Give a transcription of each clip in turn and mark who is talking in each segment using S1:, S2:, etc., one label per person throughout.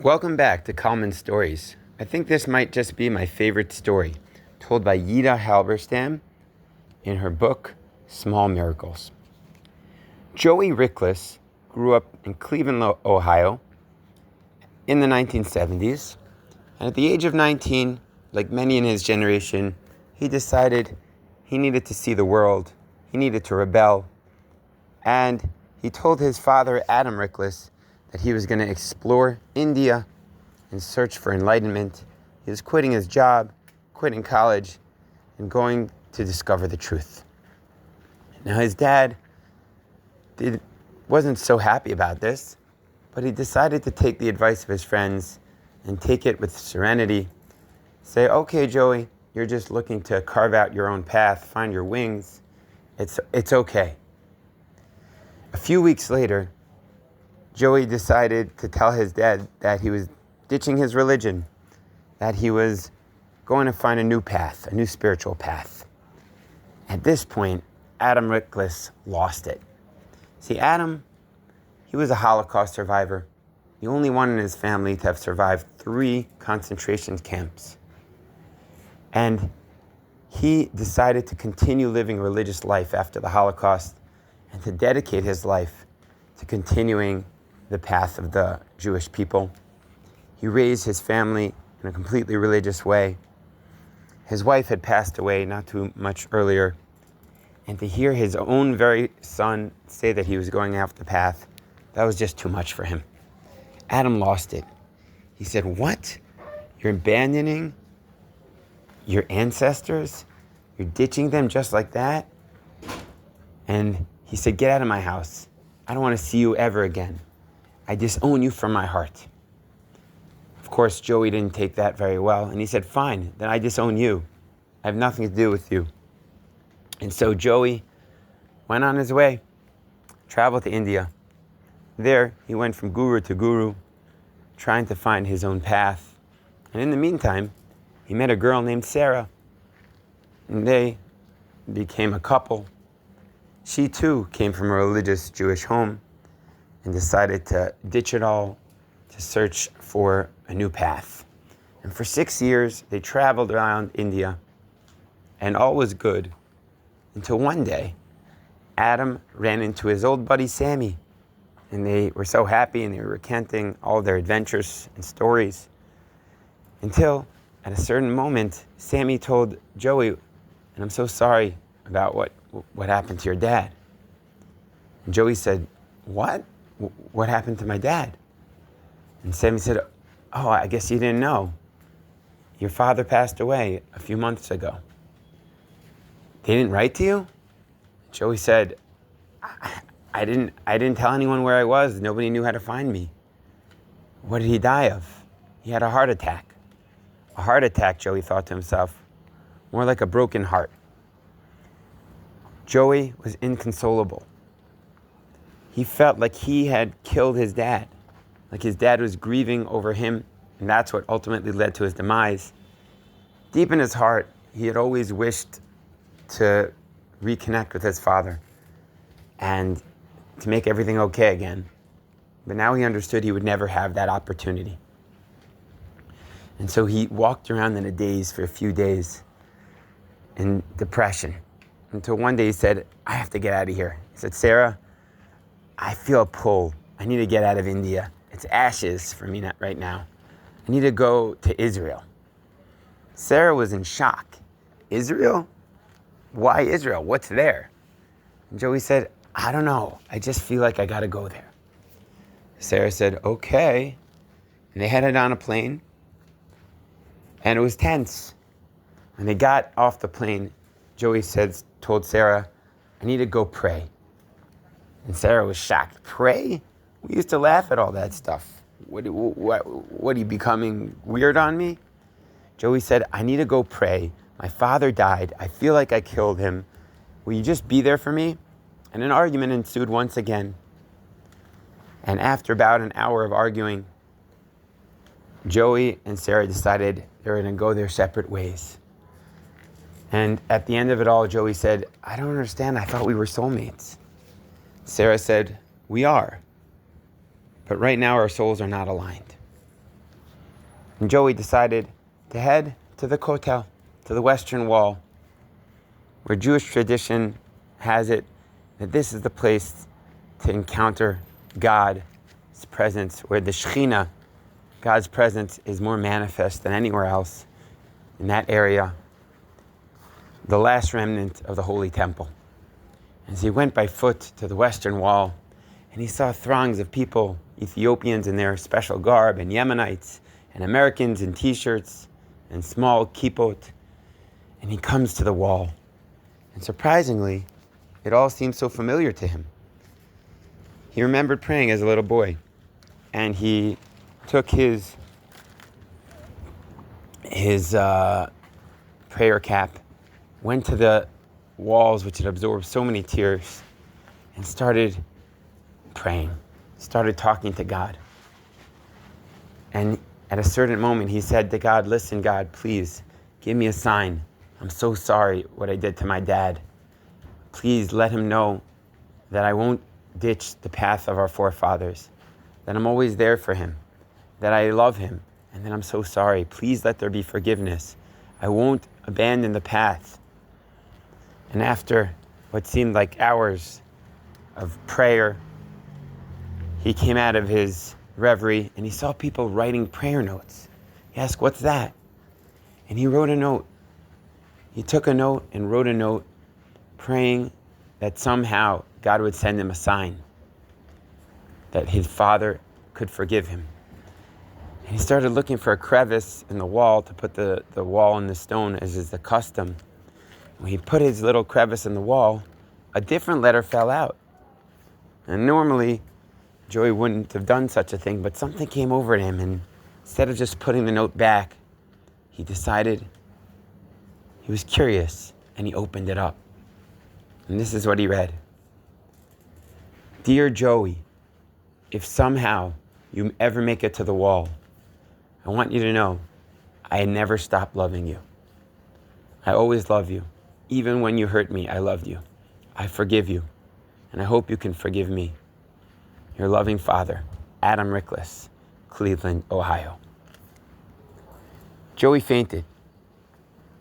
S1: Welcome back to Kalman Stories. I think this might just be my favorite story, told by Yitta Halberstam in her book, Small Miracles. Joey Rickless grew up in Cleveland, Ohio in the 1970s, and at the age of 19, like many in his generation, he decided he needed to see the world, he needed to rebel, and he told his father, Adam Rickless, that he was going to explore India and search for enlightenment. He was quitting his job, quitting college, and going to discover the truth. Now his dad wasn't so happy about this, but he decided to take the advice of his friends and take it with serenity. Say, okay, Joey, you're just looking to carve out your own path, find your wings. It's okay. A few weeks later, Joey decided to tell his dad that he was ditching his religion, that he was going to find a new path, a new spiritual path. At this point, Adam Rickless lost it. See, Adam, he was a Holocaust survivor, the only one in his family to have survived 3 concentration camps. And he decided to continue living a religious life after the Holocaust and to dedicate his life to continuing the path of the Jewish people. He raised his family in a completely religious way. His wife had passed away not too much earlier, and to hear his own very son say that he was going off the path, that was just too much for him. Adam lost it. He said, "What? You're abandoning your ancestors? You're ditching them just like that?" And he said, "Get out of my house. I don't want to see you ever again. I disown you from my heart." Of course, Joey didn't take that very well, and he said, "Fine, then I disown you. I have nothing to do with you." And so Joey went on his way, traveled to India. There, he went from guru to guru, trying to find his own path. And in the meantime, he met a girl named Sarah, and they became a couple. She too came from a religious Jewish home and decided to ditch it all to search for a new path. And for 6 years, they traveled around India, and all was good until one day, Adam ran into his old buddy Sammy, and they were so happy, and they were recanting all their adventures and stories, until at a certain moment, Sammy told Joey, "And I'm so sorry about what happened to your dad." And Joey said, "What? What happened to my dad?" And Sammy said, "Oh, I guess you didn't know. Your father passed away a few months ago." "They didn't write to you?" Joey said, I didn't tell anyone where I was. Nobody knew how to find me." "What did he die of?" "He had a heart attack." A heart attack, Joey thought to himself, more like a broken heart. Joey was inconsolable. He felt like he had killed his dad, like his dad was grieving over him, and that's what ultimately led to his demise. Deep in his heart, he had always wished to reconnect with his father and to make everything okay again. But now he understood he would never have that opportunity. And so he walked around in a daze for a few days in depression, until one day he said, "I have to get out of here." He said, "Sarah, I feel a pull. I need to get out of India. It's ashes for me right now. I need to go to Israel." Sarah was in shock. "Israel? Why Israel? What's there?" And Joey said, "I don't know. I just feel like I got to go there." Sarah said, "Okay." And they headed on a plane. And it was tense. When they got off the plane, Joey told Sarah, "I need to go pray." And Sarah was shocked. "Pray? We used to laugh at all that stuff. What are you becoming weird on me?" Joey said, "I need to go pray. My father died. I feel like I killed him. Will you just be there for me?" And an argument ensued once again. And after about an hour of arguing, Joey and Sarah decided they were going to go their separate ways. And at the end of it all, Joey said, "I don't understand. I thought we were soulmates." Sarah said, "We are. But right now our souls are not aligned." And Joey decided to head to the Kotel, to the Western Wall, where Jewish tradition has it that this is the place to encounter God's presence, where the Shekhinah, God's presence, is more manifest than anywhere else in that area, the last remnant of the Holy Temple. As he went by foot to the Western Wall, and he saw throngs of people, Ethiopians in their special garb, and Yemenites, and Americans in t-shirts, and small kippot, and he comes to the wall. And surprisingly, it all seemed so familiar to him. He remembered praying as a little boy, and he took his prayer cap, went to the walls which had absorbed so many tears, and started praying, started talking to God. And at a certain moment, he said to God, "Listen, God, please give me a sign. I'm so sorry what I did to my dad. Please let him know that I won't ditch the path of our forefathers, that I'm always there for him, that I love him, and that I'm so sorry. Please let there be forgiveness. I won't abandon the path." And after what seemed like hours of prayer, he came out of his reverie and he saw people writing prayer notes. He asked, "What's that?" And he wrote a note. He took a note and wrote a note praying that somehow God would send him a sign, that his father could forgive him. And he started looking for a crevice in the wall to put the wall in the stone, as is the custom. When he put his little crevice in the wall, a different letter fell out. And normally, Joey wouldn't have done such a thing, but something came over him, and instead of just putting the note back, he decided, he was curious, and he opened it up. And this is what he read. "Dear Joey, if somehow you ever make it to the wall, I want you to know I never stopped loving you. I always love you. Even when you hurt me, I loved you. I forgive you, and I hope you can forgive me. Your loving father, Adam Rickless, Cleveland, Ohio." Joey fainted.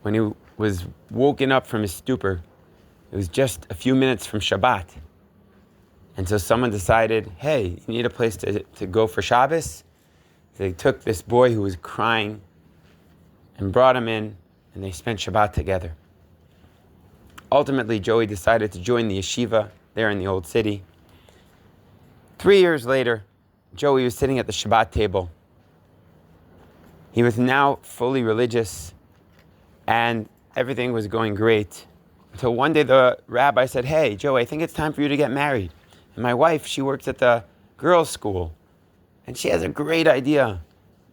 S1: When he was woken up from his stupor, it was just a few minutes from Shabbat. And so someone decided, hey, you need a place to go for Shabbos? They took this boy who was crying and brought him in, and they spent Shabbat together. Ultimately, Joey decided to join the yeshiva there in the old city. 3 years later, Joey was sitting at the Shabbat table. He was now fully religious, and everything was going great. Until one day the rabbi said, "Hey, Joey, I think it's time for you to get married. And my wife, she works at the girls' school, and she has a great idea.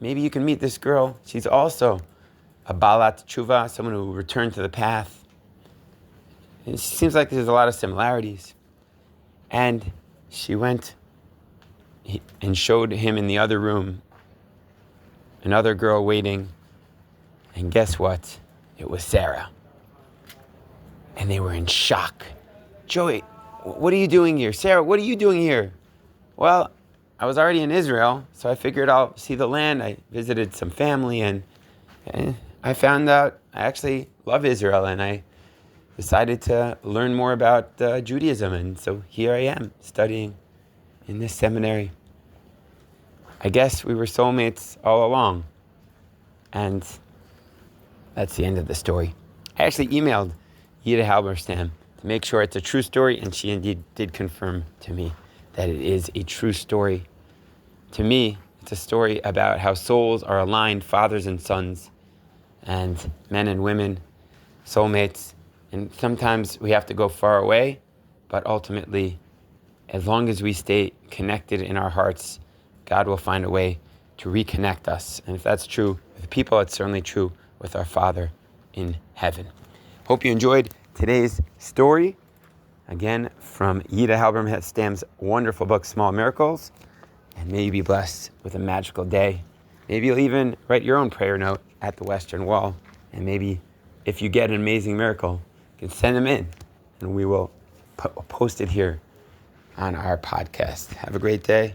S1: Maybe you can meet this girl. She's also a balat tshuva, someone who returned to the path. And it seems like there's a lot of similarities." And she went and showed him in the other room another girl waiting. And guess what? It was Sarah. And they were in shock. "Joey, what are you doing here? Sarah, what are you doing here?" "Well, I was already in Israel, so I figured I'll see the land. I visited some family, and I found out I actually love Israel, and I decided to learn more about Judaism, and so here I am studying in this seminary. I guess we were soulmates all along." And that's the end of the story. I actually emailed Yitta Halberstam to make sure it's a true story, and she indeed did confirm to me that it is a true story. To me, it's a story about how souls are aligned, fathers and sons, and men and women, soulmates. And sometimes we have to go far away, but ultimately, as long as we stay connected in our hearts, God will find a way to reconnect us. And if that's true with people, it's certainly true with our Father in heaven. Hope you enjoyed today's story. Again, from Yitta Halberstam's wonderful book, Small Miracles. And may you be blessed with a magical day. Maybe you'll even write your own prayer note at the Western Wall. And maybe if you get an amazing miracle, you can send them in, and we will post it here on our podcast. Have a great day.